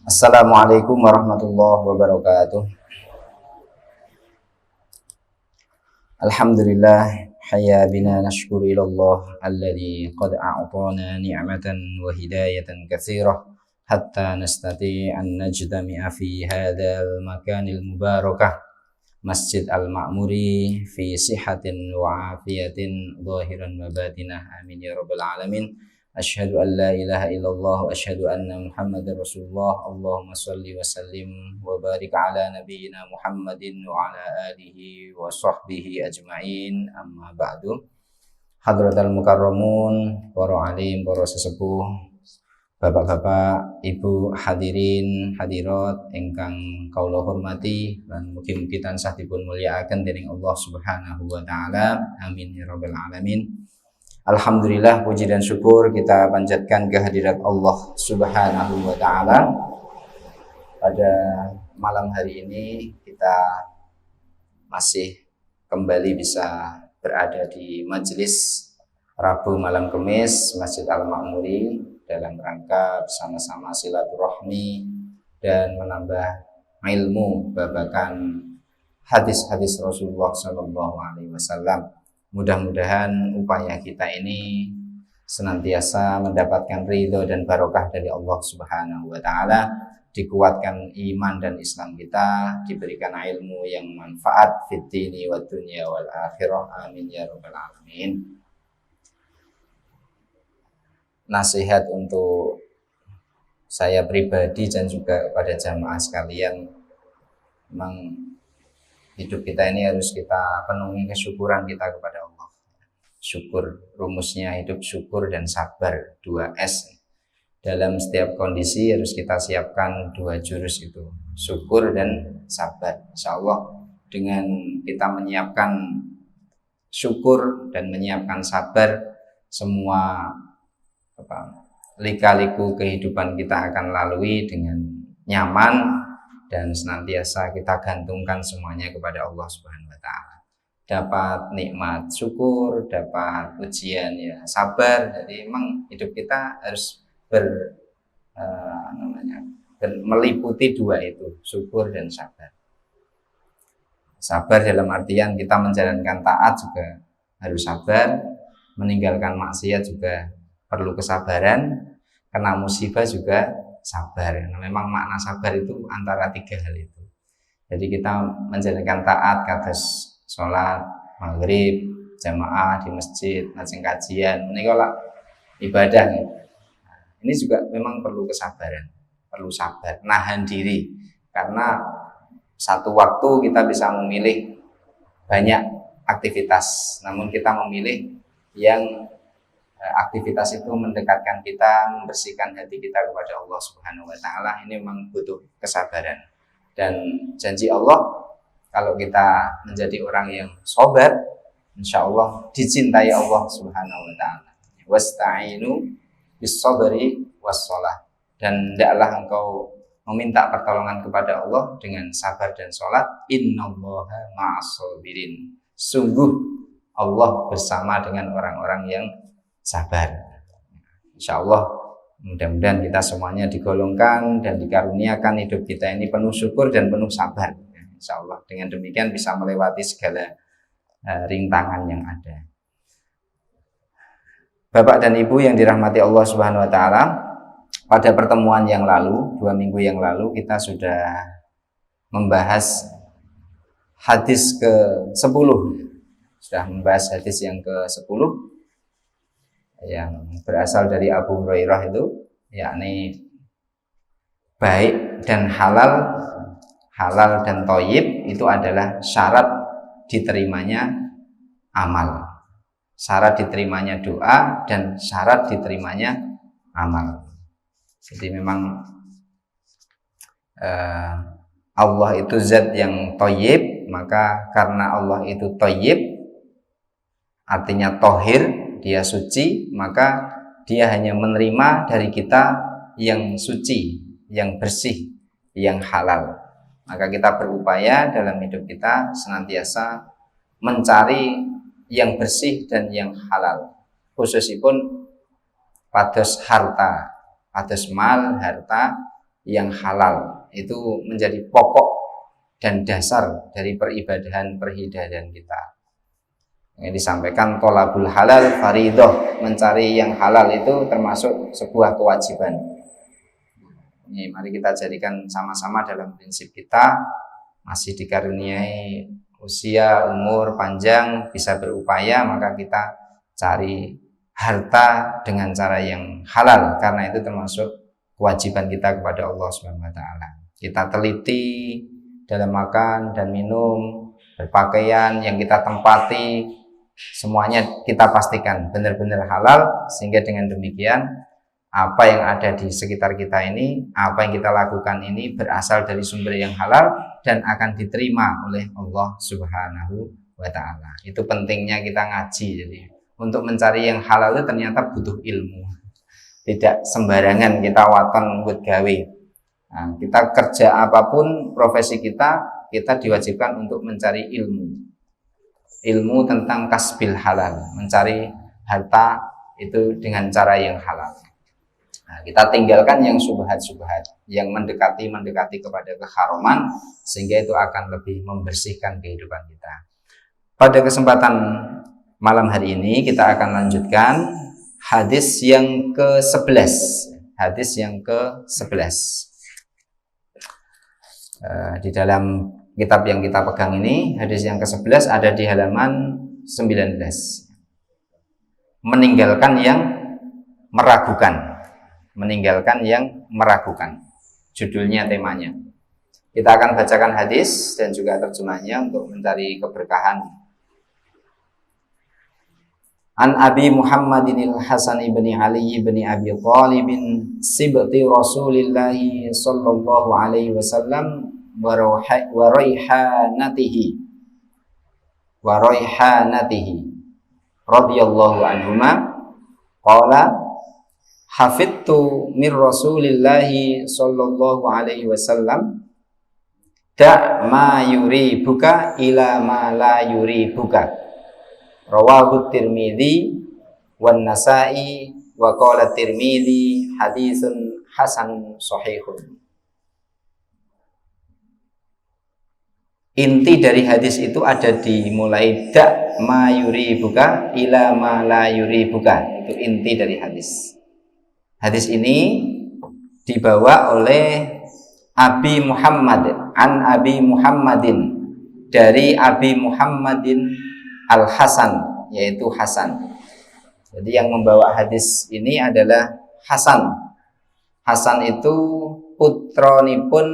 Assalamualaikum warahmatullahi wabarakatuh. Alhamdulillah hayya bina nashkuru ilallah alladhi qad a'tana ni'matan wa hidayatan katsirah hatta nastati an najdami'a fi hadzal makanil mubarakah Masjid Al-Ma'muri fi sihatin wa afiyatin zahiran wa batinah amin ya rabbal alamin. Asyhadu an la ilaha illallah wa asyhadu anna Muhammadar Rasulullah. Allahumma shalli wa sallim wa barik ala nabiyyina Muhammadin wa ala alihi wa sahbihi ajmain. Amma ba'du. Hadratal mukarramun, para alim, para sesepuh, bapak-bapak, ibu, hadirin, hadirat ingkang kaula hormati lan mugi-mugi tansah dipun mulyakaken dening Allah Subhanahu wa taala. Amin ya rabbal alamin. Alhamdulillah, puji dan syukur kita panjatkan kehadirat Allah Subhanahu wa taala. Pada malam hari ini kita masih kembali bisa berada di majelis Rabu malam Kemis Masjid Al-Ma'muri dalam rangka bersama-sama silaturahmi dan menambah ilmu babakan hadis-hadis Rasulullah Shallallahu Alaihi Wasallam. Mudah-mudahan upaya kita ini senantiasa mendapatkan ridho dan barokah dari Allah Subhanahu wa taala, dikuatkan iman dan Islam kita, diberikan ilmu yang manfaat fid dini wad dunya wal akhirah. Amin ya rabbal alamin. Nasihat untuk saya pribadi dan juga kepada jamaah sekalian, memang hidup kita ini harus kita penuhi kesyukuran kita kepada Allah. Syukur, rumusnya hidup syukur dan sabar, 2S. Dalam setiap kondisi harus kita siapkan 2 jurus itu, syukur dan sabar. Insya Allah dengan kita menyiapkan syukur dan menyiapkan sabar, semua lika-liku kehidupan kita akan lalui dengan nyaman dan senantiasa kita gantungkan semuanya kepada Allah Subhanahu wa taala. Dapat nikmat syukur, dapat ujian ya sabar. Jadi memang hidup kita harus meliputi 2 itu, syukur dan sabar. Sabar dalam artian kita menjalankan taat juga harus sabar, meninggalkan maksiat juga perlu kesabaran, kena musibah juga sabar. Nah, memang makna sabar itu antara 3 hal itu. Jadi kita menjalankan taat kados sholat maghrib jamaah di masjid, lajeng kajian, menika ibadah. Ini juga memang perlu kesabaran, perlu sabar, nahan diri, karena satu waktu kita bisa memilih banyak aktivitas, namun kita memilih yang aktivitas itu mendekatkan kita, membersihkan hati kita kepada Allah Subhanahu wa taala. Ini memang butuh kesabaran. Dan janji Allah, kalau kita menjadi orang yang sabar, insya Allah dicintai Allah Subhanahu wa taala. Wasta'inu bis-sabri was-shalah. Dan hendaklah engkau meminta pertolongan kepada Allah dengan sabar dan sholat. Innallaha ma'as-sabirin. Sungguh Allah bersama dengan orang-orang yang sabar. Insya Allah mudah-mudahan kita semuanya digolongkan dan dikaruniakan hidup kita ini penuh syukur dan penuh sabar. Insya Allah dengan demikian bisa melewati segala rintangan yang ada. Bapak dan Ibu yang dirahmati Allah Subhanahu wa taala, pada pertemuan yang lalu, 2 minggu yang lalu, kita sudah membahas hadis ke-10. Sudah membahas hadis yang ke-10 yang berasal dari Abu Hurairah itu, yakni baik dan halal dan thayyib itu adalah syarat diterimanya amal, syarat diterimanya doa, dan syarat diterimanya amal. Jadi memang Allah itu zat yang thayyib, maka karena Allah itu thayyib artinya tohir, dia suci, maka dia hanya menerima dari kita yang suci, yang bersih, yang halal. Maka kita berupaya dalam hidup kita senantiasa mencari yang bersih dan yang halal, khususipun pados harta, pados mal, harta, yang halal. Itu menjadi pokok dan dasar dari peribadahan kita. Yang disampaikan tolabul halal faridoh, mencari yang halal itu termasuk sebuah kewajiban. Ini mari kita jadikan sama-sama dalam prinsip kita, masih dikaruniai usia, umur panjang, bisa berupaya, maka kita cari harta dengan cara yang halal, karena itu termasuk kewajiban kita kepada Allah Subhanahu wa taala. Kita teliti dalam makan dan minum, berpakaian, yang kita tempati, semuanya kita pastikan benar-benar halal, sehingga dengan demikian apa yang ada di sekitar kita ini, apa yang kita lakukan ini berasal dari sumber yang halal dan akan diterima oleh Allah Subhanahu wa taala. Itu pentingnya kita ngaji. Jadi untuk mencari yang halal itu ternyata butuh ilmu. Tidak sembarangan kita waton buat gawe. Nah, kita kerja apapun profesi kita diwajibkan untuk mencari ilmu. Ilmu tentang kasbil halal, mencari harta itu dengan cara yang halal. Nah, kita tinggalkan yang subhat-subhat, yang mendekati kepada keharaman, sehingga itu akan lebih membersihkan kehidupan kita. Pada kesempatan malam hari ini kita akan lanjutkan hadis yang ke-11. Hadis yang ke-11. Di dalam kitab yang kita pegang ini, hadis yang ke-11 ada di halaman 19. Meninggalkan yang meragukan. Meninggalkan yang meragukan. Judulnya, temanya. Kita akan bacakan hadis dan juga terjemahnya untuk mencari keberkahan. An Abi Muhammadin al-Hasan ibn Ali ibn Abi Thalib sibti Rasulillah sallallahu alaihi wasallam wa raihanatihi radhiyallahu anhuma qala hafidtu min Rasulillah sallallahu alaihi wasallam da' ma yuribuka ila ma la yuribuka. Rawahu Tirmidzi wan Nasa'i wa qala Tirmidzi haditsun hasan sahihun. Inti dari hadis itu ada di mulai da' ma yuribuka ila ma la yuribuka. Itu inti dari hadis. Hadis ini dibawa oleh Abi Muhammad, an Abi Muhammadin, dari Abi Muhammadin Al-Hasan, yaitu Hasan. Jadi yang membawa hadis ini adalah Hasan. Hasan itu putranipun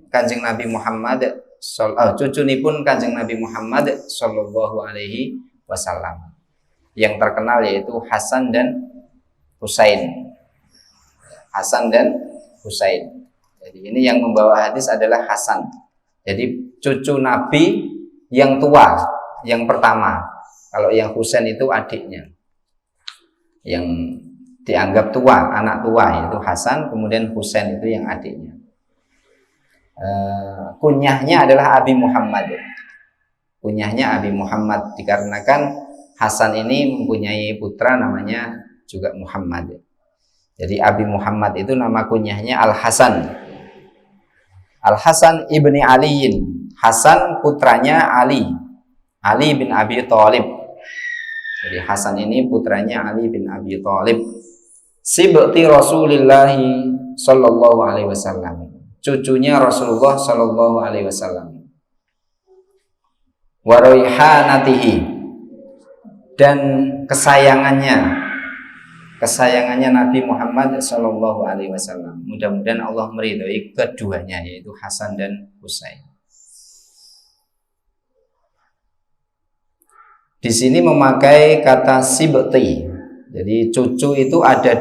Kanjeng Nabi Muhammad, cucunipun Kanjeng Nabi Muhammad sallallahu alaihi wasallam. Yang terkenal yaitu Hasan dan Husain. Hasan dan Husain. Jadi ini yang membawa hadis adalah Hasan. Jadi cucu Nabi yang tua, yang pertama. Kalau yang Husain itu adiknya, yang dianggap tua, anak tua, yaitu Hasan. Kemudian Husain itu yang adiknya. Kunyahnya adalah Abi Muhammad. Kunyahnya Abi Muhammad dikarenakan Hasan ini mempunyai putra namanya juga Muhammad. Jadi Abi Muhammad itu nama kunyahnya Al-Hasan. Al-Hasan ibni Aliin. Hasan putranya Ali bin Abi Thalib. Jadi Hasan ini putranya Ali bin Abi Thalib. Sibti Rasulillah sallallahu alaihi wasallam. Cucunya Rasulullah sallallahu alaihi wasallam. Wa raihanatihi, dan kesayangannya Nabi Muhammad sallallahu alaihi wasallam. Mudah-mudahan Allah meridhai keduanya, yaitu Hasan dan Husain. Di sini memakai kata sibti. Jadi cucu itu ada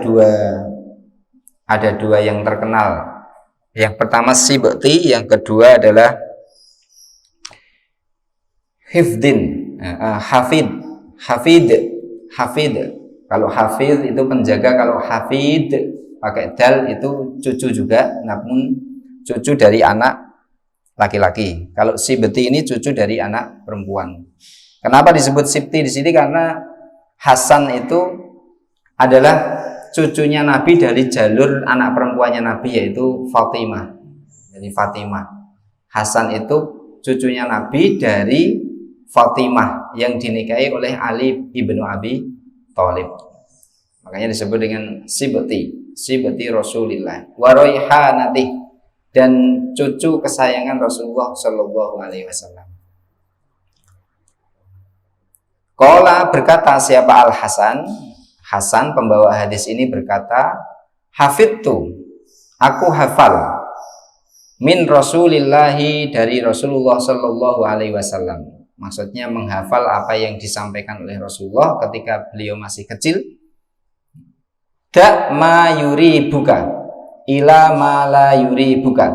dua yang terkenal. Yang pertama sibti, yang kedua adalah hifdin, hafid. Kalau hafid itu penjaga, kalau hafid pakai dal itu cucu juga, namun cucu dari anak laki-laki. Kalau sibti ini cucu dari anak perempuan. Kenapa disebut sibti di sini? Karena Hasan itu adalah cucunya Nabi dari jalur anak perempuannya Nabi, yaitu Fatimah. Jadi Fatimah. Hasan itu cucunya Nabi dari Fatimah yang dinikahi oleh Ali ibnu Abi Thalib. Makanya disebut dengan Sibti Rasulillah wa Raihanatih, dan cucu kesayangan Rasulullah Shallallahu Alaihi Wasallam. Qala berkata siapa Al Hasan? Hasan pembawa hadis ini berkata, hafidtu, aku hafal, min Rasulillahi, dari Rasulullah Shallallahu Alaihi Wasallam. Maksudnya menghafal apa yang disampaikan oleh Rasulullah ketika beliau masih kecil. Da ma yuri buka ila ma la yuri buka.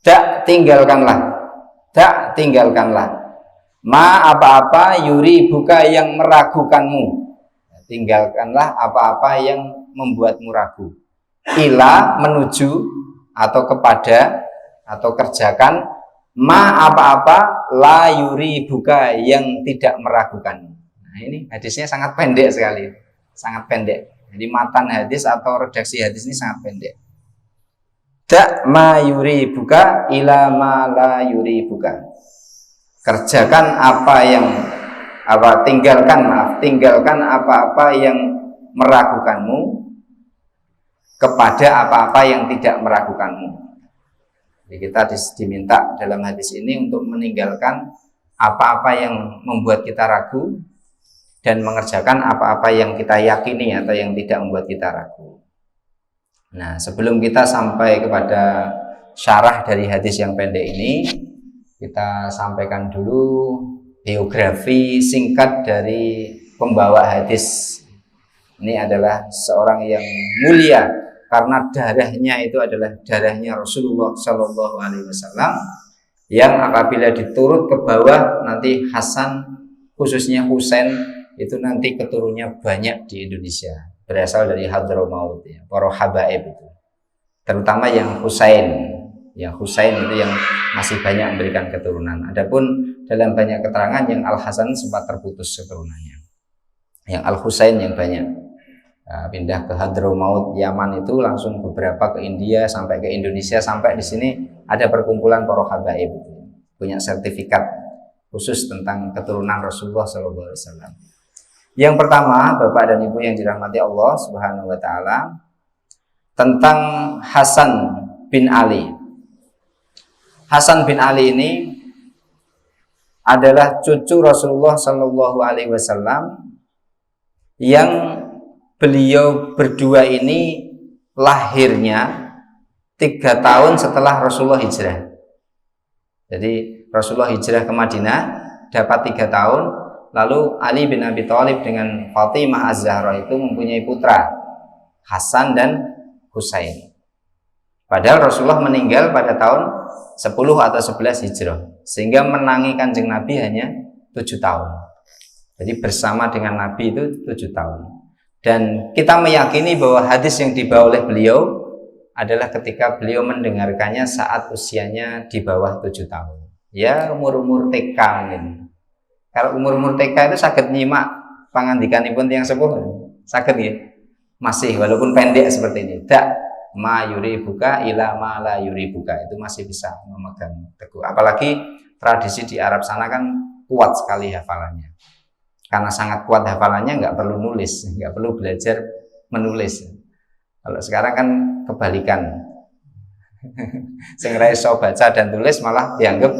Da tinggalkanlah ma apa-apa yuri buka yang meragukanmu. Tinggalkanlah apa-apa yang membuatmu ragu. Ila menuju atau kepada atau kerjakan ma apa-apa la yuri buka yang tidak meragukanmu. Nah, ini hadisnya sangat pendek sekali, sangat pendek. Jadi matan hadis atau redaksi hadis ini sangat pendek. Da ma yuri buka ila ma la yuri buka. Kerjakan tinggalkan apa-apa yang meragukanmu kepada apa-apa yang tidak meragukanmu. Jadi kita diminta dalam hadis ini untuk meninggalkan apa-apa yang membuat kita ragu dan mengerjakan apa-apa yang kita yakini atau yang tidak membuat kita ragu. Nah, sebelum kita sampai kepada syarah dari hadis yang pendek ini, kita sampaikan dulu biografi singkat dari pembawa hadis. Ini adalah seorang yang mulia karena darahnya itu adalah darahnya Rasulullah Shallallahu Alaihi Wasallam, yang apabila diturut ke bawah nanti Hasan, khususnya Husain, itu nanti keturunnya banyak di Indonesia, berasal dari Hadramaut, ya, para habaib itu, terutama yang Husain. Yang Husain itu yang masih banyak memberikan keturunan. Adapun dalam banyak keterangan yang Al Hasan sempat terputus keturunannya. Yang Al Husain yang banyak. Pindah ke Hadramaut Yaman itu langsung beberapa ke India sampai ke Indonesia, sampai di sini ada perkumpulan para habaib itu, punya sertifikat khusus tentang keturunan Rasulullah SAW. Yang pertama, Bapak dan Ibu yang dirahmati Allah Subhanahu wa taala, tentang Hasan bin Ali. Hasan bin Ali ini adalah cucu Rasulullah Shallallahu Alaihi Wasallam, yang beliau berdua ini lahirnya 3 tahun setelah Rasulullah hijrah. Jadi Rasulullah hijrah ke Madinah dapat 3 tahun, lalu Ali bin Abi Thalib dengan Fatimah Az-Zahra itu mempunyai putra Hasan dan Husain. Padahal Rasulullah meninggal pada tahun 10 atau 11 hijrah, sehingga menangi Kanjeng Nabi hanya 7 tahun. Jadi bersama dengan Nabi itu 7 tahun. Dan kita meyakini bahwa hadis yang dibawa oleh beliau adalah ketika beliau mendengarkannya saat usianya di bawah 7 tahun. Ya, umur-umur TK mungkin. Kalau umur-umur TK itu saged nyimak pangandikanipun tiyang sepuh, saged nggih. Masih walaupun pendek seperti ini. Ma yuri buka ila ma la yuri buka, itu masih bisa memegang teguh. Apalagi tradisi di Arab sana kan kuat sekali hafalannya. Karena sangat kuat hafalannya, nggak perlu nulis, nggak perlu belajar menulis. Kalau sekarang kan kebalikan. Sing ra iso baca dan tulis malah dianggap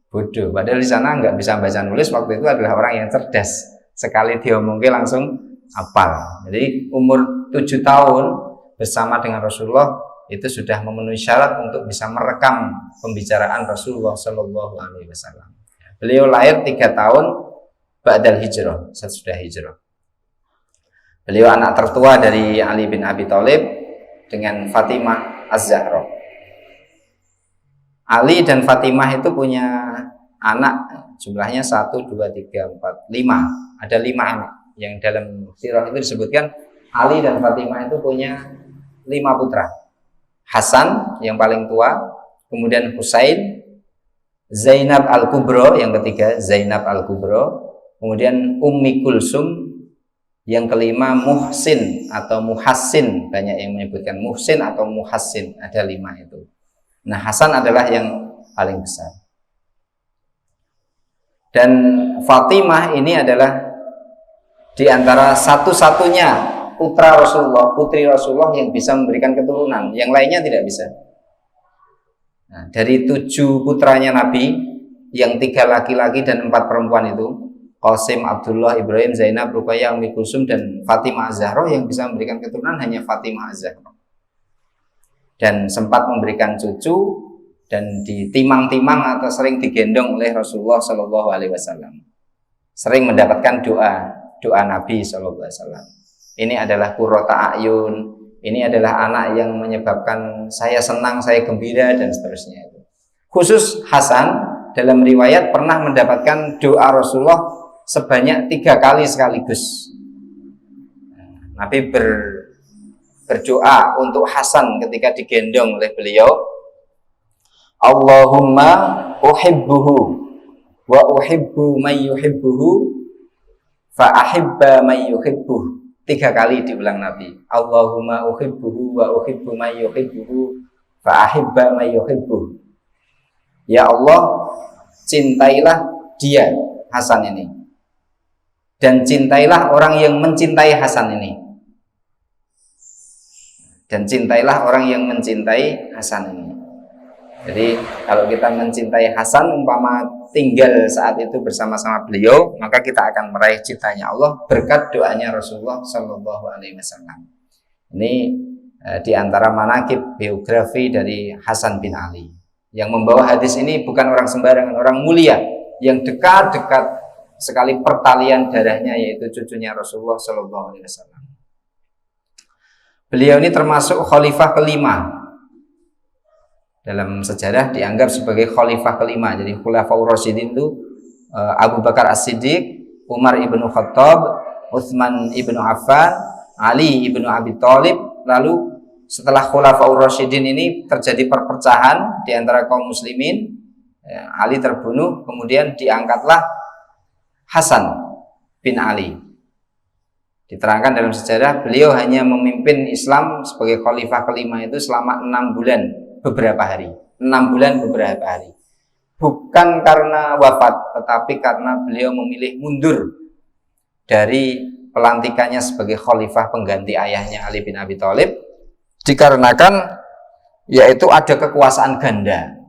bodoh. Padahal di sana nggak bisa baca nulis, waktu itu adalah orang yang cerdas. Sekali diomongke langsung hafal. Jadi umur 7 tahun bersama dengan Rasulullah itu sudah memenuhi syarat untuk bisa merekam pembicaraan Rasulullah Shallallahu Alaihi Wasallam. Beliau lahir 3 tahun ba'dal hijrah, sesudah hijrah. Beliau anak tertua dari Ali bin Abi Thalib dengan Fatimah Az-Zahra. Ali dan Fatimah itu punya anak, jumlahnya 1, 2, 3, 4, 5. Ada 5 anak. Yang dalam sirah itu disebutkan Ali dan Fatimah itu punya 5 putra. Hasan yang paling tua, kemudian Husain, Zainab Al-Kubro yang ketiga, Zainab Al-Kubro, kemudian Ummi Kulsum, Yang kelima muhsin atau muhassin, banyak yang menyebutkan muhsin atau muhassin, ada 5 itu. Nah, Hasan adalah yang paling besar. Dan Fatimah ini adalah di antara satu-satunya putra Rasulullah, putri Rasulullah yang bisa memberikan keturunan, yang lainnya tidak bisa. Nah, dari 7 putranya Nabi, yang 3 laki-laki dan 4 perempuan itu, Qasim, Abdullah, Ibrahim, Zainab, Ruqayyah, Ummi Kulsum, dan Fatimah Az-Zahra, yang bisa memberikan keturunan hanya Fatimah Az-Zahra. Dan sempat memberikan cucu dan ditimang-timang atau sering digendong oleh Rasulullah Shallallahu Alaihi Wasallam. Sering mendapatkan doa Nabi Shallallahu Alaihi Wasallam. Ini adalah qurrata a'yun. Ini adalah anak yang menyebabkan saya senang, saya gembira, dan seterusnya. Khusus Hasan dalam riwayat pernah mendapatkan doa Rasulullah sebanyak 3 kali sekaligus. Nabi berdoa untuk Hasan ketika digendong oleh beliau, Allahumma uhibbuhu wa uhibbu man yuhibbuhu fa ahibba man yuhibbuhu. 3 kali diulang Nabi. Allahumma uhibbuhu wa uhibbu man yuhibbuhu fa ahibba man yuhibbuhu. Ya Allah, cintailah dia, Hasan ini, dan cintailah orang yang mencintai Hasan ini. Dan cintailah orang yang mencintai Hasan ini. Jadi kalau kita mencintai Hasan, umpama tinggal saat itu bersama-sama beliau, maka kita akan meraih cintanya Allah berkat doanya Rasulullah Shallallahu Alaihi Wasallam. Ini di antara manaqib biografi dari Hasan bin Ali. Yang membawa hadis ini bukan orang sembarangan, orang mulia yang dekat-dekat sekali pertalian darahnya, yaitu cucunya Rasulullah Shallallahu Alaihi Wasallam. Beliau ini termasuk khalifah kelima dalam sejarah, dianggap sebagai khalifah kelima. Jadi Khulafaur Rasyidin itu Abu Bakar As-Siddiq, Umar ibnu Khattab, Utsman ibnu Affan, Ali ibnu Abi Thalib. Lalu setelah Khulafaur Rasyidin ini terjadi perpecahan di antara kaum muslimin, Ali terbunuh, kemudian diangkatlah Hasan bin Ali. Diterangkan dalam sejarah, beliau hanya memimpin Islam sebagai khalifah kelima itu selama 6 bulan beberapa hari. 6 bulan beberapa hari. Bukan karena wafat, tetapi karena beliau memilih mundur dari pelantikannya sebagai khalifah pengganti ayahnya Ali bin Abi Thalib, dikarenakan yaitu ada kekuasaan ganda.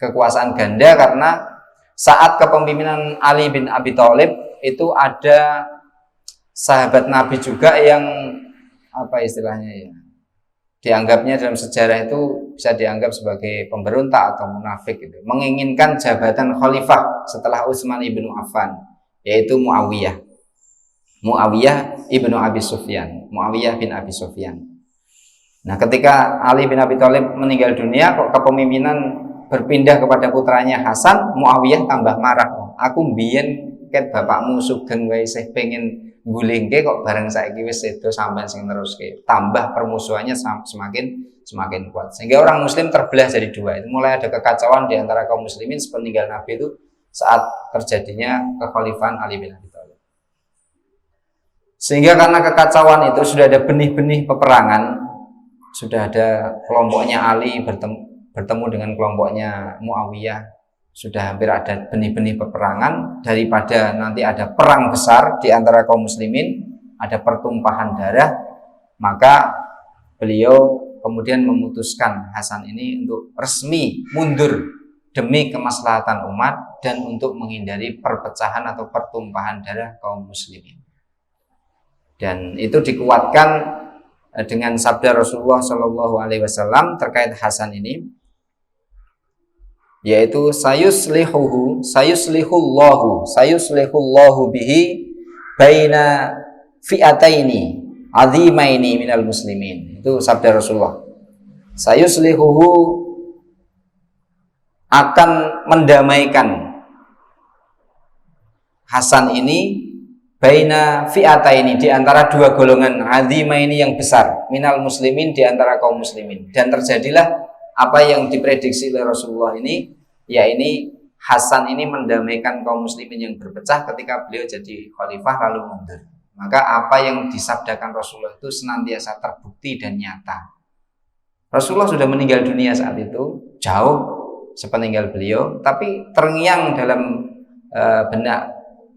Kekuasaan ganda karena saat kepemimpinan Ali bin Abi Thalib itu ada sahabat Nabi juga yang apa istilahnya ya, dianggapnya dalam sejarah itu bisa dianggap sebagai pemberontak atau munafik gitu, menginginkan jabatan khalifah setelah Utsman ibnu Affan, yaitu Muawiyah ibnu Abi Sufyan, Muawiyah bin Abi Sufyan. Nah, ketika Ali bin Abi Thalib meninggal dunia, kok kepemimpinan berpindah kepada putranya Hasan, Muawiyah tambah marah. Aku mbiyen ket bapakmu sugeng wae isih pengen gulingke, kok bareng saiki wis sedo sampean sing neruske. Tambah permusuhannya semakin kuat. Sehingga orang muslim terbelah jadi 2. Itu mulai ada kekacauan di antara kaum muslimin sepeninggal Nabi itu saat terjadinya kekhalifahan Ali bin Abi Thalib. Sehingga karena kekacauan itu sudah ada benih-benih peperangan, sudah ada kelompoknya Ali bertemu dengan kelompoknya Muawiyah, sudah hampir ada benih-benih peperangan. Daripada nanti ada perang besar di antara kaum muslimin, ada pertumpahan darah, maka beliau kemudian memutuskan Hasan ini untuk resmi mundur demi kemaslahatan umat dan untuk menghindari perpecahan atau pertumpahan darah kaum muslimin. Dan itu dikuatkan dengan sabda Rasulullah Shallallahu Alaihi Wasallam terkait Hasan ini, yaitu sayuslihullahu bihi baina fi'ataini azimaini minal muslimin. Itu sabda Rasulullah. Sayuslihuhu akan mendamaikan Hasan ini baina fi'ataini, di antara 2 golongan azimaini yang besar minal muslimin, di antara kaum muslimin. Dan terjadilah apa yang diprediksi oleh Rasulullah ini, yakni Hasan ini mendamaikan kaum muslimin yang berpecah ketika beliau jadi khalifah lalu mundur. maka apa yang disabdakan Rasulullah itu senantiasa terbukti dan nyata. Rasulullah sudah meninggal dunia saat itu, jauh sepeninggal beliau, tapi terngiang dalam benak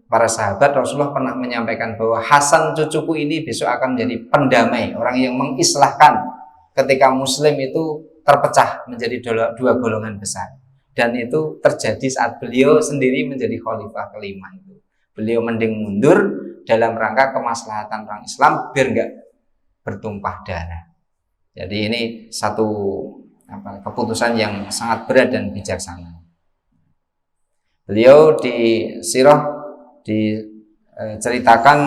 para sahabat. Rasulullah pernah menyampaikan bahwa Hasan cucuku ini besok akan menjadi pendamai, orang yang mengislahkan ketika Muslim itu terpecah menjadi dua golongan besar. Dan itu terjadi saat beliau sendiri menjadi khalifah kelima itu. Beliau mending mundur dalam rangka kemaslahatan orang Islam biar enggak bertumpah darah. Jadi ini satu keputusan yang sangat berat dan bijaksana. Beliau di sirah diceritakan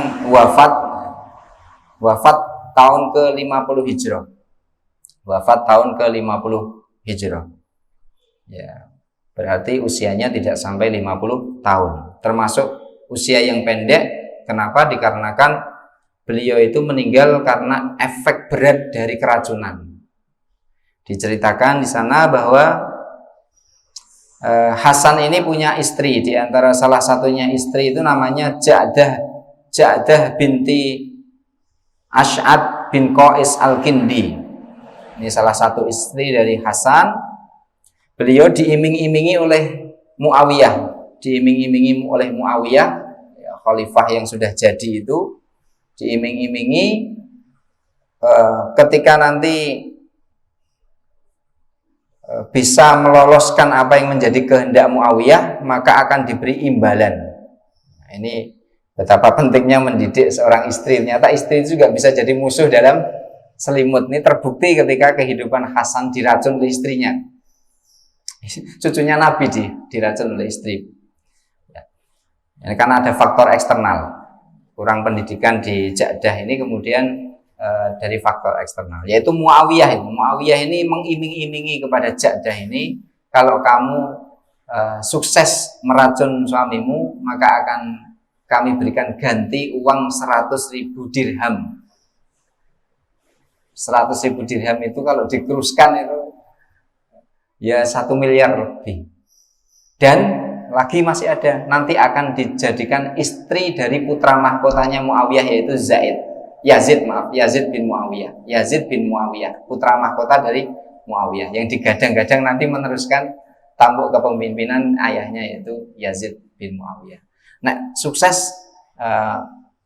wafat tahun ke-50 Hijrah. Wafat tahun ke-50 Hijrah. Ya, berarti usianya tidak sampai 50 tahun. Termasuk usia yang pendek. Kenapa? Dikarenakan beliau itu meninggal karena efek berat dari keracunan. Diceritakan di sana bahwa Hasan ini punya istri. Di antara salah satunya istri itu namanya Ja'dah binti Ash'ad bin Qais al-Kindi. Ini salah satu istri dari Hasan. Beliau diiming-imingi oleh Muawiyah. Diiming-imingi oleh Muawiyah, ya, khalifah yang sudah jadi itu. Diiming-imingi ketika nanti bisa meloloskan apa yang menjadi kehendak Muawiyah, maka akan diberi imbalan. Nah, ini betapa pentingnya mendidik seorang istri. Ternyata istri itu juga bisa jadi musuh dalam selimut. Ini terbukti ketika kehidupan Hasan diracun oleh istrinya. Cucunya Nabi diracun oleh istri. Ya. Ini karena ada faktor eksternal. Kurang pendidikan di Ja'dah ini kemudian dari faktor eksternal, yaitu Muawiyah. Muawiyah ini mengiming-imingi kepada Ja'dah ini, kalau kamu sukses meracun suamimu, maka akan kami berikan ganti uang 100.000 dirham. 100.000 dirham itu kalau dikeruskan itu ya 1 miliar lebih. Dan lagi masih ada, nanti akan dijadikan istri dari putra mahkotanya Muawiyah, yaitu Yazid bin Muawiyah, putra mahkota dari Muawiyah, yang digadang-gadang nanti meneruskan tampuk kepemimpinan ayahnya, yaitu Yazid bin Muawiyah. Nah, sukses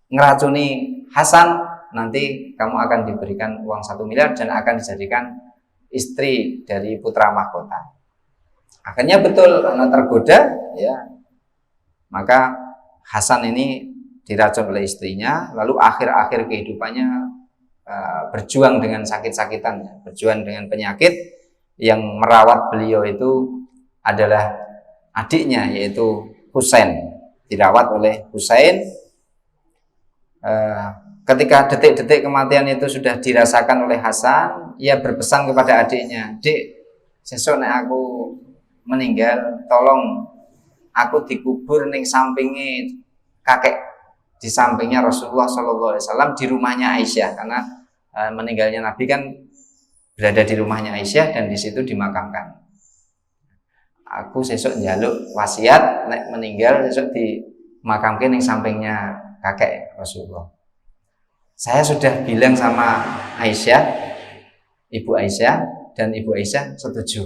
ngeracuni Hasan, nanti kamu akan diberikan uang 1 miliar dan akan dijadikan istri dari putra mahkota. Akhirnya betul, karena tergoda, ya, maka Hasan ini diracun oleh istrinya, lalu akhir-akhir kehidupannya berjuang dengan sakit-sakitan, berjuang dengan penyakit. Yang merawat beliau itu adalah adiknya, yaitu Husain. Dirawat oleh Husain. Ketika detik-detik kematian itu sudah dirasakan oleh Hasan, ia berpesan kepada adiknya, "Dik, sesuk nek aku meninggal, tolong aku dikubur ning sampinge kakek, di sampingnya Rasulullah SAW, di rumahnya Aisyah." Karena meninggalnya Nabi kan berada di rumahnya Aisyah dan di situ dimakamkan. Aku sesuk njaluk wasiat nek meninggal sesuk dimakamkan di sampingnya kakek Rasulullah. Saya sudah bilang sama Aisyah, Ibu Aisyah, dan Ibu Aisyah setuju.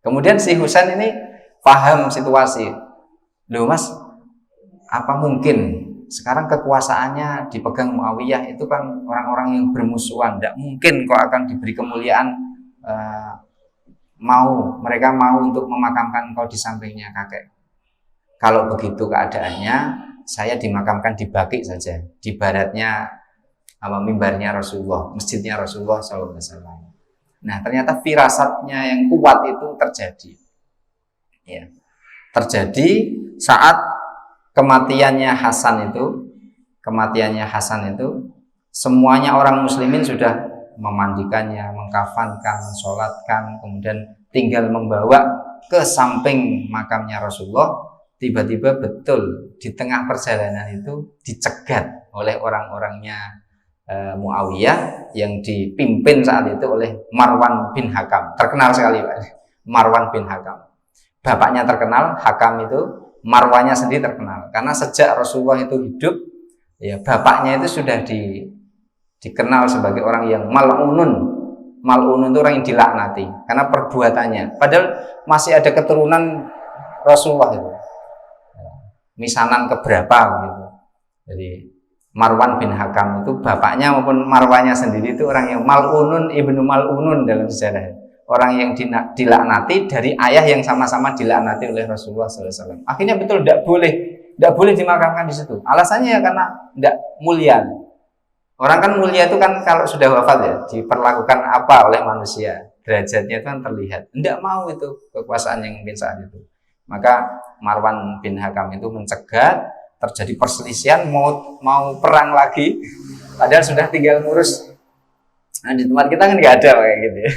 Kemudian si Husain ini paham situasi. Loh Mas, apa mungkin sekarang kekuasaannya dipegang Muawiyah, itu kan orang-orang yang bermusuhan, tidak mungkin kok akan diberi kemuliaan, mereka mau untuk memakamkan kau di sampingnya kakek. Kalau begitu keadaannya, saya dimakamkan di Baqi saja, di baratnya mimbarnya Rasulullah, masjidnya Rasulullah SAW. Nah, ternyata firasatnya yang kuat itu terjadi. Ya. Terjadi saat kematiannya Hasan itu, semuanya orang muslimin sudah memandikannya, mengkafankan, mensolatkan, kemudian tinggal membawa ke samping makamnya Rasulullah. Tiba-tiba betul di tengah perjalanan itu dicegat oleh orang-orangnya Muawiyah yang dipimpin saat itu oleh Marwan bin Hakam. Terkenal sekali Pak, Marwan bin Hakam. Bapaknya terkenal, Hakam itu, Marwannya sendiri terkenal. Karena sejak Rasulullah itu hidup, ya bapaknya itu sudah dikenal sebagai orang yang mal'unun. Mal'unun itu orang yang dilaknati karena perbuatannya. Padahal masih ada keturunan Rasulullah itu. Misanan keberapa gitu. Jadi Marwan bin Hakam itu bapaknya maupun Marwanya sendiri itu orang yang mal'unun ibnu mal'unun dalam sejarah. Orang yang dilaknati dari ayah yang sama-sama dilaknati oleh Rasulullah SAW. Akhirnya betul tidak boleh dimakamkan di situ. Alasannya ya karena tidak mulia. Orang kan mulia itu kan kalau sudah wafat ya diperlakukan apa oleh manusia, derajatnya itu kan terlihat. Tidak mau itu kekuasaan yang mungkin saat itu. Maka Marwan bin Hakam itu mencegat, terjadi perselisihan, mau perang lagi, padahal sudah tinggal ngurus. Nah, di tempat kita kan nggak ada kayak gitu ya,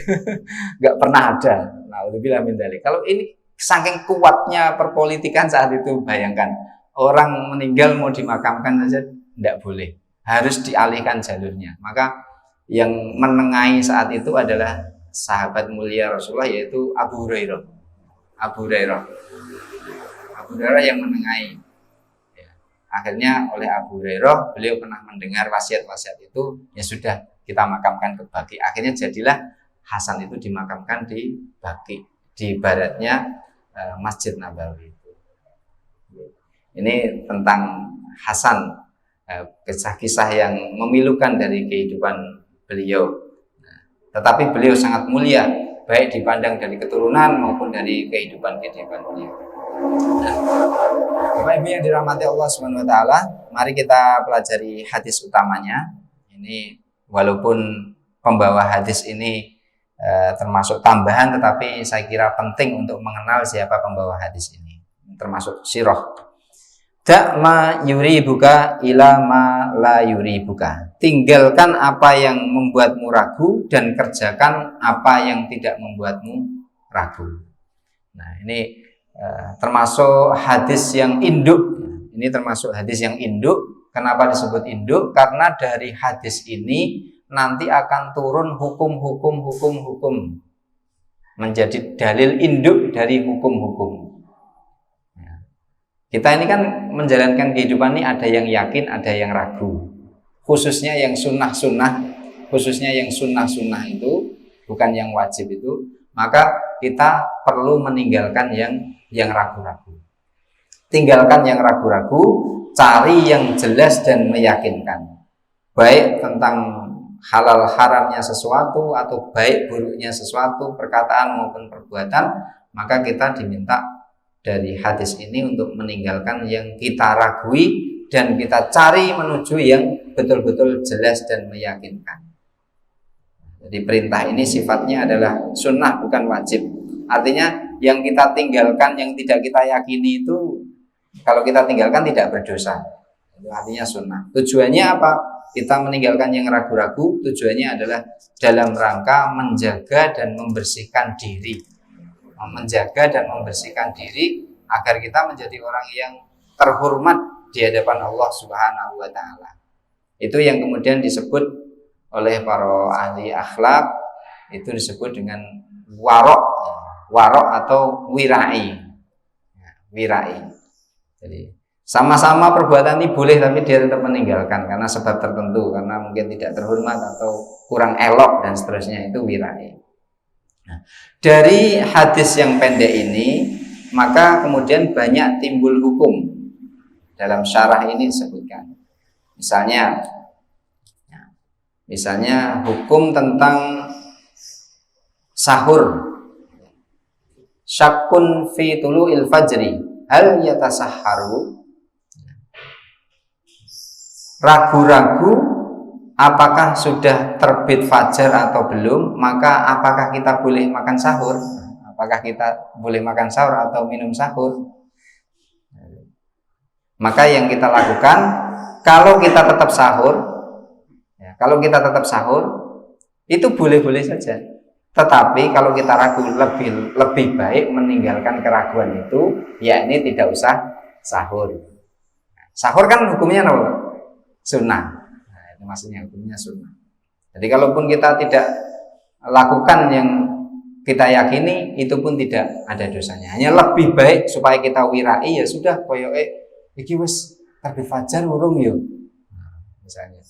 nggak pernah ada. Nah, udah min dzalik. Kalau ini saking kuatnya perpolitikan saat itu, bayangkan orang meninggal mau dimakamkan saja tidak boleh, harus dialihkan jalurnya. Maka yang menengahi saat itu adalah sahabat mulia Rasulullah, yaitu Abu Hurairah. Abu Hurairah yang menengahi. Akhirnya oleh Abu Hurairah, beliau pernah mendengar wasiat-wasiat itu, ya sudah kita makamkan ke Baqi. Akhirnya jadilah Hasan itu dimakamkan di Baqi, di baratnya Masjid Nabawi itu. Ini tentang Hasan, kisah-kisah yang memilukan dari kehidupan beliau. Tetapi beliau sangat mulia, baik dipandang dari keturunan maupun dari kehidupan beliau. Bapak Ibu yang dirahmati Allah Subhanahu wa taala, mari kita pelajari hadis utamanya. Ini walaupun pembawa hadis ini termasuk tambahan, tetapi saya kira penting untuk mengenal siapa pembawa hadis ini. Termasuk sirah. Da' ma yuribuka ila ma la yuribuka. Tinggalkan apa yang membuatmu ragu dan kerjakan apa yang tidak membuatmu ragu. Nah, ini termasuk hadis yang induk. Ini termasuk hadis yang induk. Kenapa disebut induk? Karena dari hadis ini nanti akan turun hukum menjadi dalil induk dari hukum-hukum. Kita ini kan menjalankan kehidupan ini ada yang yakin, ada yang ragu. Khususnya yang sunnah-sunnah itu, bukan yang wajib itu, maka kita perlu meninggalkan yang ragu-ragu. Tinggalkan yang ragu-ragu, cari yang jelas dan meyakinkan. Baik tentang halal haramnya sesuatu atau baik buruknya sesuatu, perkataan maupun perbuatan, maka kita diminta dari hadis ini untuk meninggalkan yang kita ragui dan kita cari menuju yang betul-betul jelas dan meyakinkan. Jadi perintah ini sifatnya adalah sunnah, bukan wajib. Artinya yang kita tinggalkan, yang tidak kita yakini itu, kalau kita tinggalkan tidak berdosa. Itu artinya sunnah. Tujuannya apa? Kita meninggalkan yang ragu-ragu, tujuannya adalah dalam rangka menjaga dan membersihkan diri. Menjaga dan membersihkan diri agar kita menjadi orang yang terhormat di hadapan Allah Subhanahu wa taala. Itu yang kemudian disebut oleh para ahli akhlak, itu disebut dengan warok atau wirai. Jadi sama-sama perbuatan ini boleh, tapi dia tetap meninggalkan karena sebab tertentu, karena mungkin tidak terhormat atau kurang elok dan seterusnya, itu wirai. Nah, dari hadis yang pendek ini maka kemudian banyak timbul hukum. Dalam syarah ini disebutkan misalnya hukum tentang sahur. Syakkun fi tulu'il fajri hal yatasahharu. Ragu-ragu apakah sudah terbit fajar atau belum, maka apakah kita boleh makan sahur? Apakah kita boleh makan sahur atau minum sahur? Maka yang kita lakukan, kalau kita tetap sahur, itu boleh-boleh saja. Tetapi kalau kita ragu, lebih baik meninggalkan keraguan itu, yakni tidak usah sahur. Sahur kan hukumnya apa? Sunnah. Nah, itu maksudnya hukumnya sunnah. Jadi kalaupun kita tidak lakukan yang kita yakini, itu pun tidak ada dosanya. Hanya lebih baik supaya kita wirai, ya sudah koyoke iki wis terbit fajar urung yo. misalnya.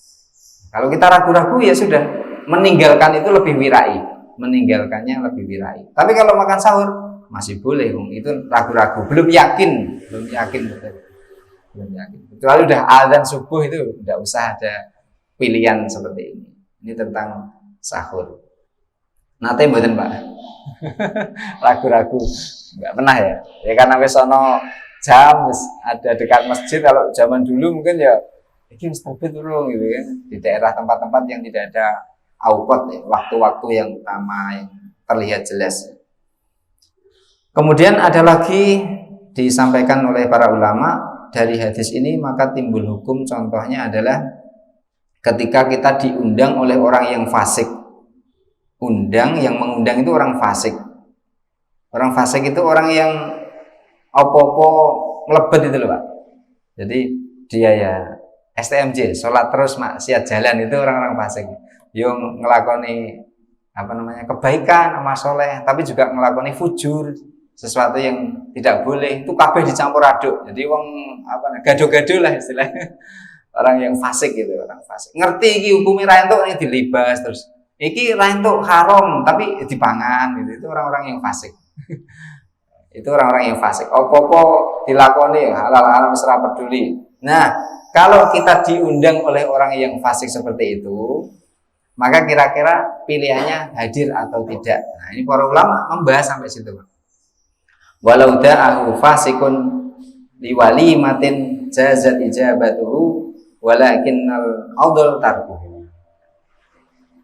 Kalau kita ragu-ragu ya sudah, meninggalkan itu lebih wirai, meninggalkannya lebih wirai. Tapi kalau makan sahur masih boleh, itu ragu-ragu, belum yakin betul, belum yakin. Kecuali udah azan subuh itu tidak usah ada pilihan seperti ini. Ini tentang sahur. Nate mboten Pak. Ragu-ragu nggak pernah ya. Ya karena wis ana jam ada dekat masjid. Kalau zaman dulu mungkin ya iki wis terbit urung gitu kan. Di daerah tempat-tempat yang tidak ada auqat ya, waktu-waktu yang utama yang terlihat jelas. Kemudian ada lagi disampaikan oleh para ulama dari hadis ini, maka timbul hukum, contohnya adalah ketika kita diundang oleh orang yang fasik. Yang mengundang itu orang fasik. Orang fasik itu orang yang opo-opo melebet itu loh Pak. Jadi dia ya STMJ, sholat terus maksiat jalan, itu orang-orang fasik. Yang ngelakoni kebaikan sama soleh, tapi juga ngelakoni fujur, sesuatu yang tidak boleh, itu kabeh dicampur aduk. Jadi wong gado-gado lah istilahnya. Orang yang fasik gitu, orang fasik. Ngerti iki hukumnya ra entuk ini dilibas terus. Iki ra entuk haram tapi dipangan gitu. Itu orang-orang yang fasik. Itu orang-orang yang fasik. Apa-apa dilakoni halal haram wis ra peduli. Nah, kalau kita diundang oleh orang yang fasik seperti itu, maka kira-kira pilihannya hadir atau tidak. Nah, ini para ulama membahas sampai situ, Pak. Walau da'ahu fasikun liwali matin jazat ijabatuhu walakinnal audul tarkuhu.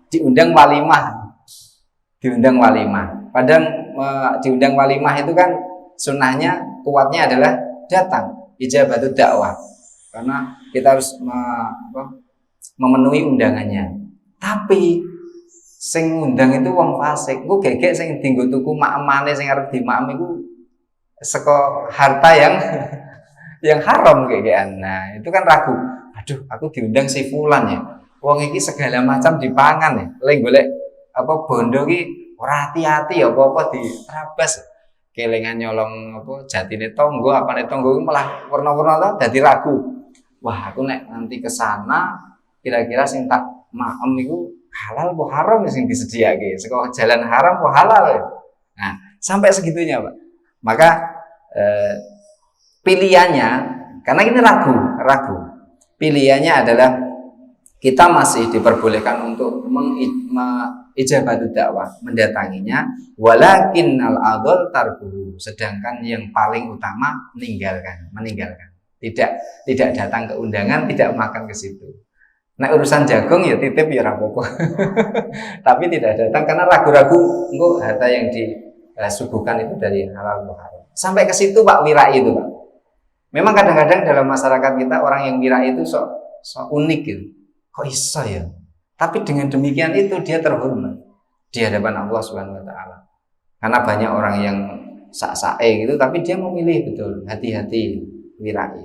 Diundang walimah. Padahal diundang walimah itu kan sunnahnya, kuatnya adalah datang, ijabatu dakwah. Karena kita harus memenuhi undangannya. Tapi sing ngundang itu wong fasik. Ku gegek sing dienggo tuku mak-emane sing arep dimaem iku saka harta yang haram gegekan. Nah, itu kan ragu. Aduh, aku diundang si fulan ya. Wong iki segala macam dipangan ya. Lek golek bondo iki ora hati-hati ya apa-apa diterabas. Kelingan nyolong jatine tonggo, apane tonggo malah warna-warna dadi ragu. Wah, aku nek nanti ke sana kira-kira sing tak maem iku halal apa haram sing disediake. Saka jalan haram apa halal ya. Nah, sampai segitunya, Pak. Maka pilihannya, karena ini ragu. Pilihannya adalah kita masih diperbolehkan untuk ijabatu dakwah, mendatanginya, walakinnal adol tarbuhu, sedangkan yang paling utama meninggalkan. Tidak datang ke undangan, tidak makan ke situ. Nah, urusan jagung ya titip ya rapopo. Tapi tidak datang karena ragu-ragu engko harta yang disuguhkan itu dari halal atau haram. Sampai ke situ Pak, wirai itu Pak. Memang kadang-kadang dalam masyarakat kita orang yang wirai itu sok unik gitu. Kok iso ya? Tapi dengan demikian itu dia terhormat di hadapan Allah Subhanahu wa taala. Karena banyak orang yang sak-sae gitu, tapi dia memilih betul, hati-hati wirai.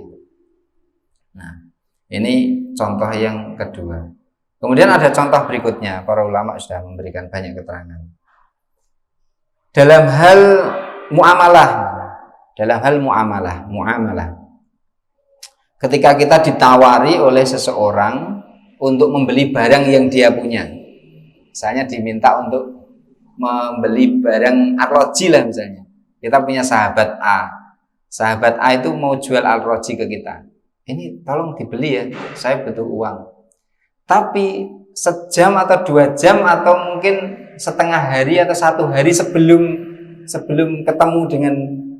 Nah, ini contoh yang kedua. Kemudian ada contoh berikutnya, para ulama sudah memberikan banyak keterangan. Dalam hal muamalah. Ketika kita ditawari oleh seseorang untuk membeli barang yang dia punya. Misalnya diminta untuk membeli barang arloji lah misalnya. Kita punya sahabat A. Sahabat A itu mau jual arloji ke kita. Ini tolong dibeli ya, saya butuh uang. Tapi sejam atau 2 jam atau mungkin setengah hari atau 1 hari sebelum ketemu dengan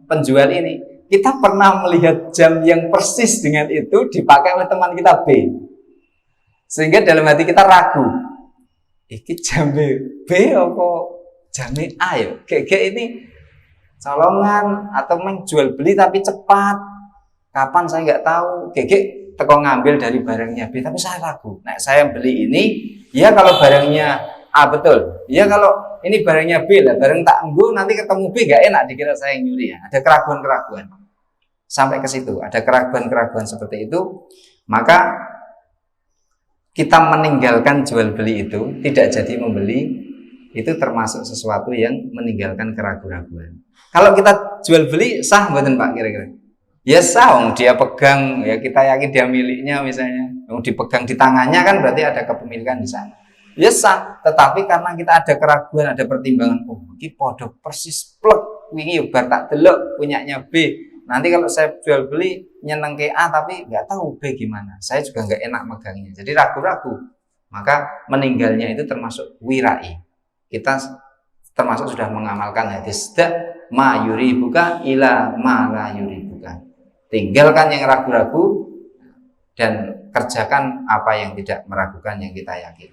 penjual ini, kita pernah melihat jam yang persis dengan itu dipakai oleh teman kita B. Sehingga dalam hati kita ragu, iki jam B apa jam A ya? Kayak ini colongan atau menjual beli tapi cepat. Kapan saya nggak tahu. Gegek teko ngambil dari barangnya B, tapi saya ragu. Nah, saya beli ini, ya kalau barangnya A betul. Ya kalau ini barangnya B lah, barang tak enggu nanti ketemu B nggak enak dikira saya yang nyuri ya. Ada keraguan-keraguan. Sampai ke situ, ada keraguan-keraguan seperti itu, maka kita meninggalkan jual beli itu, tidak jadi membeli, itu termasuk sesuatu yang meninggalkan keraguan-keraguan. Kalau kita jual beli sah mboten Pak kira-kira? Ya sah, dia pegang, ya kita yakin dia miliknya misalnya. Yang dipegang di tangannya kan berarti ada kepemilikan di sana. Ya sah, tetapi karena kita ada keraguan, ada pertimbangan, oh ini podo persis plek, wingi bar tak delok punyanya B. Nanti kalau saya jual beli nyeneng ke A tapi nggak tahu B gimana, saya juga nggak enak megangnya. Jadi ragu-ragu, maka meninggalnya itu termasuk wirai. Kita termasuk sudah mengamalkan hadis ma yuribuka ila ma la yuribuka. Tinggalkan yang ragu-ragu dan kerjakan apa yang tidak meragukan yang kita yakin.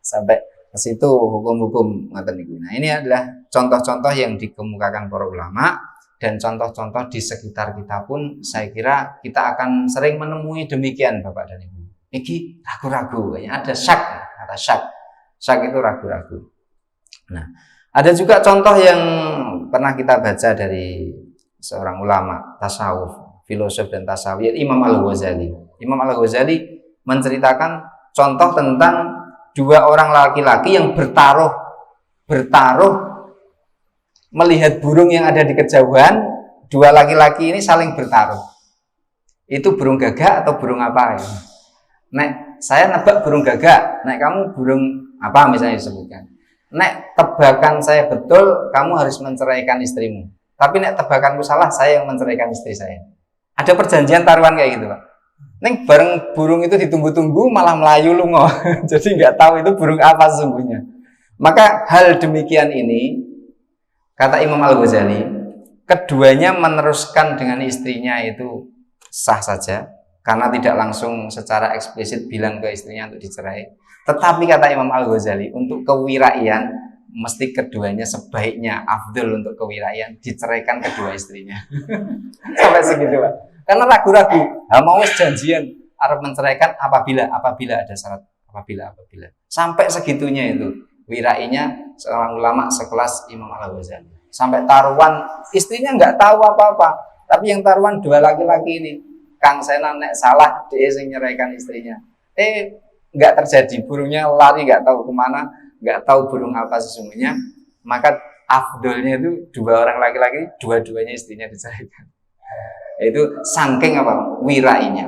Sampai ke situ hukum-hukum ngoten niku. Nah, ini adalah contoh-contoh yang dikemukakan para ulama dan contoh-contoh di sekitar kita pun saya kira kita akan sering menemui demikian Bapak dan Ibu. Iki ragu-ragu, ada syak, kata syak. Syak itu ragu-ragu. Nah, ada juga contoh yang pernah kita baca dari seorang ulama tasawuf, filosof dan tasawuf, Imam Al-Ghazali. Imam Al-Ghazali menceritakan contoh tentang dua orang laki-laki yang bertaruh melihat burung yang ada di kejauhan. Dua laki-laki ini saling bertaruh. Itu burung gagak atau burung apa ya? Nek saya nebak burung gagak, nek kamu burung apa misalnya disebutkan. Nek tebakan saya betul, kamu harus menceraikan istrimu. Tapi nek tebakanku salah, saya yang menceraikan istri saya. Ada perjanjian taruhan kayak gitu, Pak. Neng bareng burung itu ditunggu-tunggu malah melayu lungo. Jadi nggak tahu itu burung apa sesungguhnya. Maka hal demikian ini, kata Imam Al-Ghazali, keduanya meneruskan dengan istrinya itu sah saja, karena tidak langsung secara eksplisit bilang ke istrinya untuk dicerai. Tetapi kata Imam Al-Ghazali, untuk kewiraian mesti keduanya sebaiknya afdol untuk kewiraian diceraikan kedua istrinya. Sampai segitu, Pak. Karena ragu-ragu, mau janjian Arab menceraikan apabila ada syarat, apabila sampai segitunya itu wirainya seorang ulama sekelas Imam Al-Ghazali. Sampai taruhan istrinya nggak tahu apa-apa, tapi yang taruhan dua laki-laki ini, Kang Sena nek salah dia yang nyeraikan istrinya. Nggak terjadi, burungnya lari nggak tahu kemana, nggak tahu burung apa sesungguhnya. Maka afdolnya itu dua orang laki-laki, dua-duanya istrinya diceraikan. Itu saking apa? Wirainya.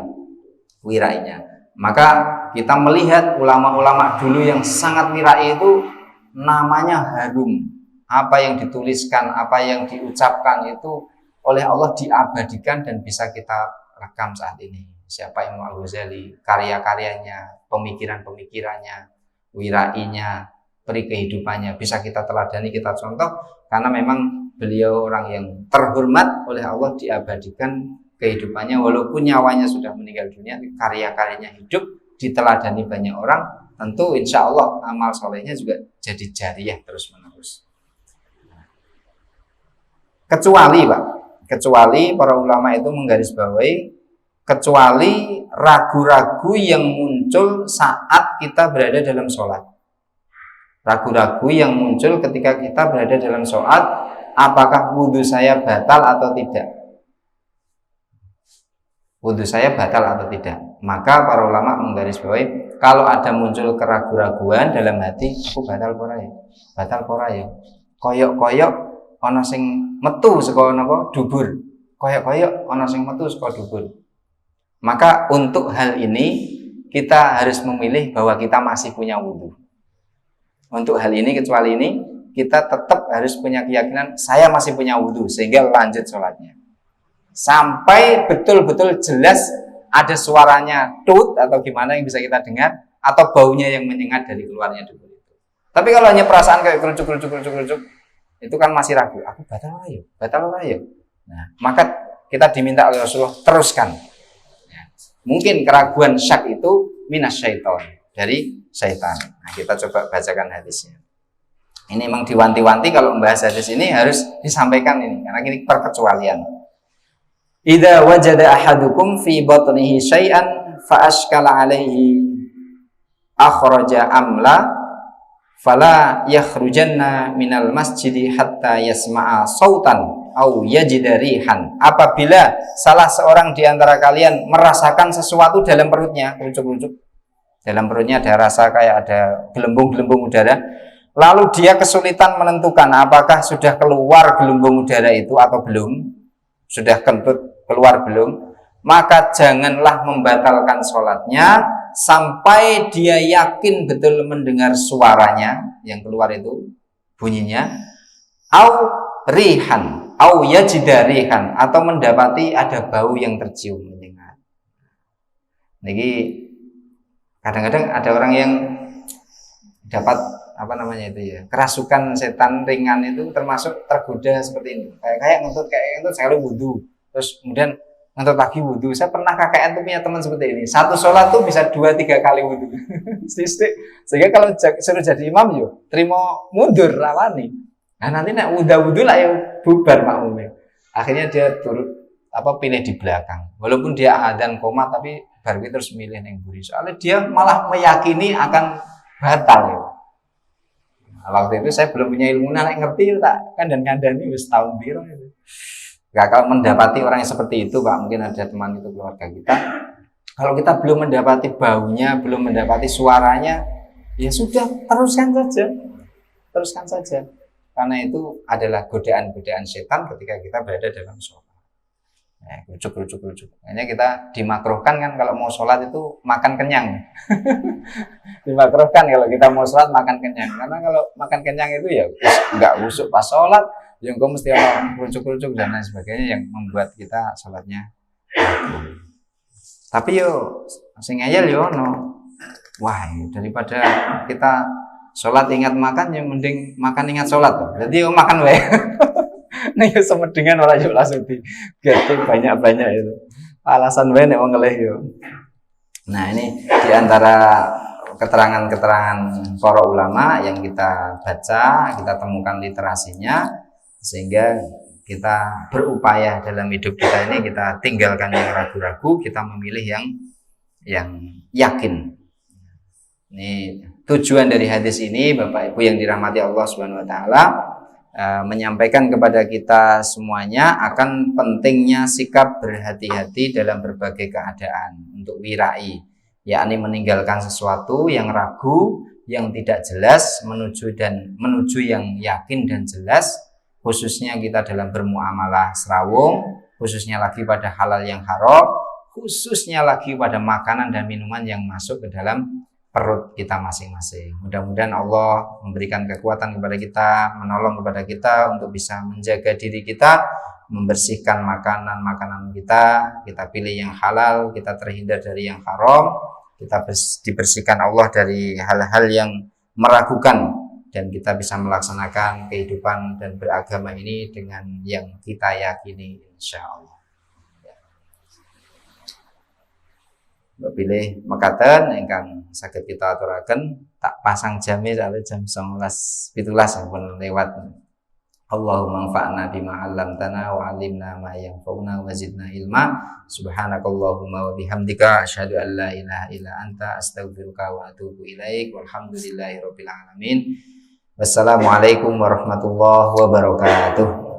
Maka kita melihat ulama-ulama dulu yang sangat wirai itu namanya harum. Apa yang dituliskan, apa yang diucapkan itu oleh Allah diabadikan dan bisa kita rekam saat ini. Siapa Imam Al-Ghazali, karya-karyanya, pemikiran-pemikirannya, wirainya, peri kehidupannya bisa kita teladani, kita contoh, karena memang beliau orang yang terhormat oleh Allah, diabadikan kehidupannya walaupun nyawanya sudah meninggal dunia, karya-karyanya hidup, diteladani banyak orang. Tentu insya Allah amal solehnya juga jadi jariyah terus menerus. Kecuali para ulama itu menggarisbawahi, kecuali ragu-ragu yang muncul saat kita berada dalam sholat. Ragu-ragu yang muncul ketika kita berada dalam sholat, apakah wudhu saya batal atau tidak? Wudhu saya batal atau tidak? Maka para ulama menggarisbawahi, kalau ada muncul keraguan-raguan dalam hati, aku batal pora ya. Koyok-koyok ana sing metu saka napa dubur. Koyok-koyok ana sing metu saka dubur. Maka untuk hal ini kita harus memilih bahwa kita masih punya wudhu. Untuk hal ini, kecuali ini, kita tetap harus punya keyakinan saya masih punya wudhu sehingga lanjut sholatnya. Sampai betul-betul jelas ada suaranya tut atau gimana yang bisa kita dengar, atau baunya yang menyengat dari keluarnya dubur itu. Tapi kalau hanya perasaan kayak kerucuk, itu kan masih ragu. Aku batal ora ya. Nah, maka kita diminta oleh Rasulullah teruskan. Mungkin keraguan syak itu minas syaiton, dari syaitan. Nah, kita coba bacakan hadisnya. Ini memang diwanti-wanti kalau membahas hadis ini harus disampaikan ini, karena ini perkecualian. Idza wajada ahadukum fi batnihi syai'an fa ashkala alaihi akhraja amla fala yakhrujanna minal masjidi hatta yasma'a sautan au yajida rihan. Apabila salah seorang di antara kalian merasakan sesuatu dalam perutnya, kerucuk-kerucuk, dalam perutnya ada rasa kayak ada gelembung-gelembung udara, lalu dia kesulitan menentukan apakah sudah keluar gelembung udara itu atau belum, sudah kentut keluar belum, maka janganlah membatalkan sholatnya sampai dia yakin betul mendengar suaranya yang keluar itu bunyinya, au rihan, au yajida rihan, atau mendapati ada bau yang tercium menyengat. Jadi kadang-kadang ada orang yang dapat apa namanya itu ya, kerasukan setan ringan itu termasuk tergoda seperti ini, kayak ngentut sekali wudhu, terus kemudian ngentut lagi wudhu. Saya pernah KKN tuh punya teman seperti ini, satu sholat tuh bisa 2-3 kali wudhu. Sehingga kalau suruh jadi imam yo terima mundur rawani. Nah nanti nak wudhu lah ya bubar makmumnya. Akhirnya dia turut pilih di belakang, walaupun dia adzan komat tapi baru terus milih yang buri, soalnya dia malah meyakini akan batal ya. Nah, waktu itu saya belum punya ilmu, nek ngerti tak kan dan ngandani wis tahun biru itu. Gak, kalau mendapati orang yang seperti itu, Pak, mungkin ada teman itu keluarga kita. Kalau kita belum mendapati baunya, belum mendapati suaranya, ya sudah teruskan saja. Karena itu adalah godaan-godaan setan ketika kita berada dalam sholat. Rujuk. Makanya kita dimakruhkan kan kalau mau sholat itu makan kenyang. Dimakruhkan kalau kita mau sholat makan kenyang. Karena kalau makan kenyang itu ya nggak usuk pas sholat, yang kau mesti rujuk dan lain sebagainya yang membuat kita sholatnya. Tapi yo sing ngeyel yo no. Wah, daripada kita sholat ingat makan, yang mending makan ingat sholat. Jadi yo makan wae. Nah, yo semedengan ora yo langsung digerti banyak-banyak itu. Alasan wae nek wong ngelih yo. Nah, ini diantara keterangan-keterangan para ulama yang kita baca, kita temukan literasinya, sehingga kita berupaya dalam hidup kita ini, kita tinggalkan yang ragu-ragu, kita memilih yang yakin. Ini tujuan dari hadis ini, Bapak Ibu yang dirahmati Allah Subhanahu wa taala, menyampaikan kepada kita semuanya akan pentingnya sikap berhati-hati dalam berbagai keadaan untuk wirai, yakni meninggalkan sesuatu yang ragu, yang tidak jelas, menuju yang yakin dan jelas, khususnya kita dalam bermuamalah serawung, khususnya lagi pada halal yang haram, khususnya lagi pada makanan dan minuman yang masuk ke dalam perut kita masing-masing. Mudah-mudahan Allah memberikan kekuatan kepada kita, menolong kepada kita untuk bisa menjaga diri kita, membersihkan makanan-makanan kita pilih yang halal, kita terhindar dari yang haram, kita dibersihkan Allah dari hal-hal yang meragukan, dan kita bisa melaksanakan kehidupan dan beragama ini dengan yang kita yakini, insya Allah. Pilih mekaten ingkang saged kita aturaken, tak pasang jame soalnya jam 19.17 sampun lewat. Allahumma anfa'na bima 'allamtana wa 'allimna ma yanfa'una wa zidna ilma. Subhanakallahumma wa bihamdika asyhadu an la ilaha illa anta astaghfiruka wa atubu ilaik. Walhamdulillahirabbil alamin. Wassalamualaikum warahmatullahi wabarakatuh.